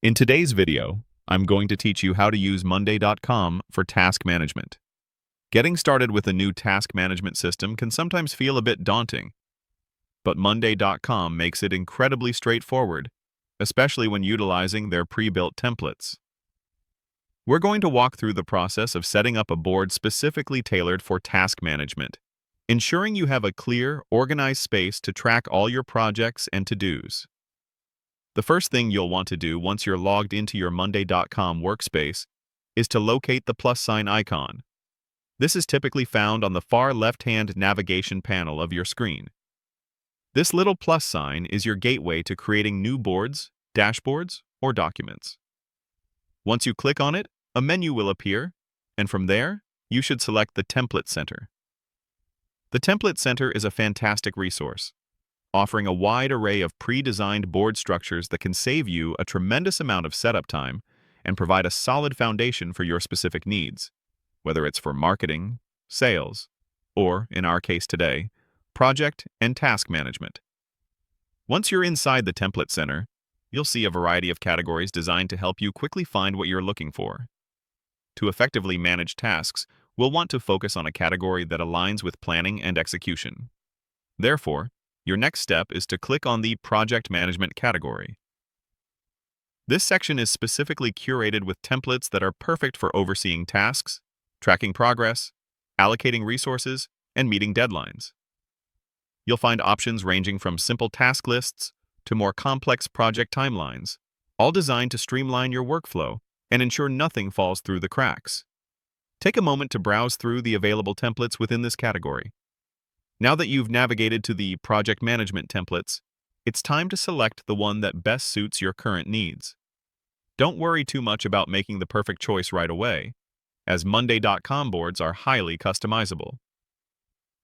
In today's video, I'm going to teach you how to use Monday.com for task management. Getting started with a new task management system can sometimes feel a bit daunting, but Monday.com makes it incredibly straightforward, especially when utilizing their pre-built templates. We're going to walk through the process of setting up a board specifically tailored for task management, ensuring you have a clear, organized space to track all your projects and to-dos. The first thing you'll want to do once you're logged into your Monday.com workspace is to locate the plus sign icon. This is typically found on the far left-hand navigation panel of your screen. This little plus sign is your gateway to creating new boards, dashboards, or documents. Once you click on it, a menu will appear, and from there, you should select the Template Center. The Template Center is a fantastic resource, offering a wide array of pre-designed board structures that can save you a tremendous amount of setup time and provide a solid foundation for your specific needs, whether it's for marketing, sales, or, in our case today, project and task management. Once you're inside the Template Center, you'll see a variety of categories designed to help you quickly find what you're looking for. To effectively manage tasks, we'll want to focus on a category that aligns with planning and execution. Therefore, your next step is to click on the Project Management category. This section is specifically curated with templates that are perfect for overseeing tasks, tracking progress, allocating resources, and meeting deadlines. You'll find options ranging from simple task lists to more complex project timelines, all designed to streamline your workflow and ensure nothing falls through the cracks. Take a moment to browse through the available templates within this category. Now that you've navigated to the project management templates, it's time to select the one that best suits your current needs. Don't worry too much about making the perfect choice right away, as Monday.com boards are highly customizable.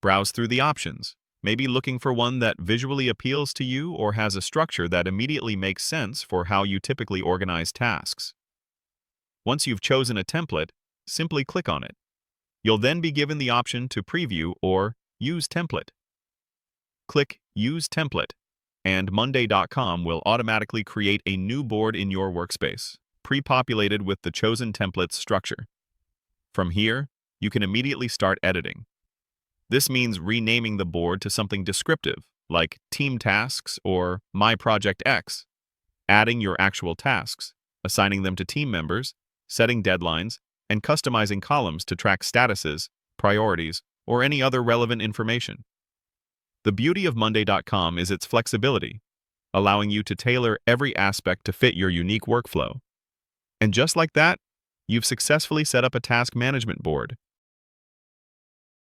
Browse through the options, maybe looking for one that visually appeals to you or has a structure that immediately makes sense for how you typically organize tasks. Once you've chosen a template, simply click on it. You'll then be given the option to preview or Use Template. Click Use Template, and Monday.com will automatically create a new board in your workspace, pre-populated with the chosen template's structure. From here, you can immediately start editing. This means renaming the board to something descriptive, like Team Tasks or My Project X, adding your actual tasks, assigning them to team members, setting deadlines, and customizing columns to track statuses, priorities, or any other relevant information. The beauty of Monday.com is its flexibility, allowing you to tailor every aspect to fit your unique workflow. And just like that, you've successfully set up a task management board,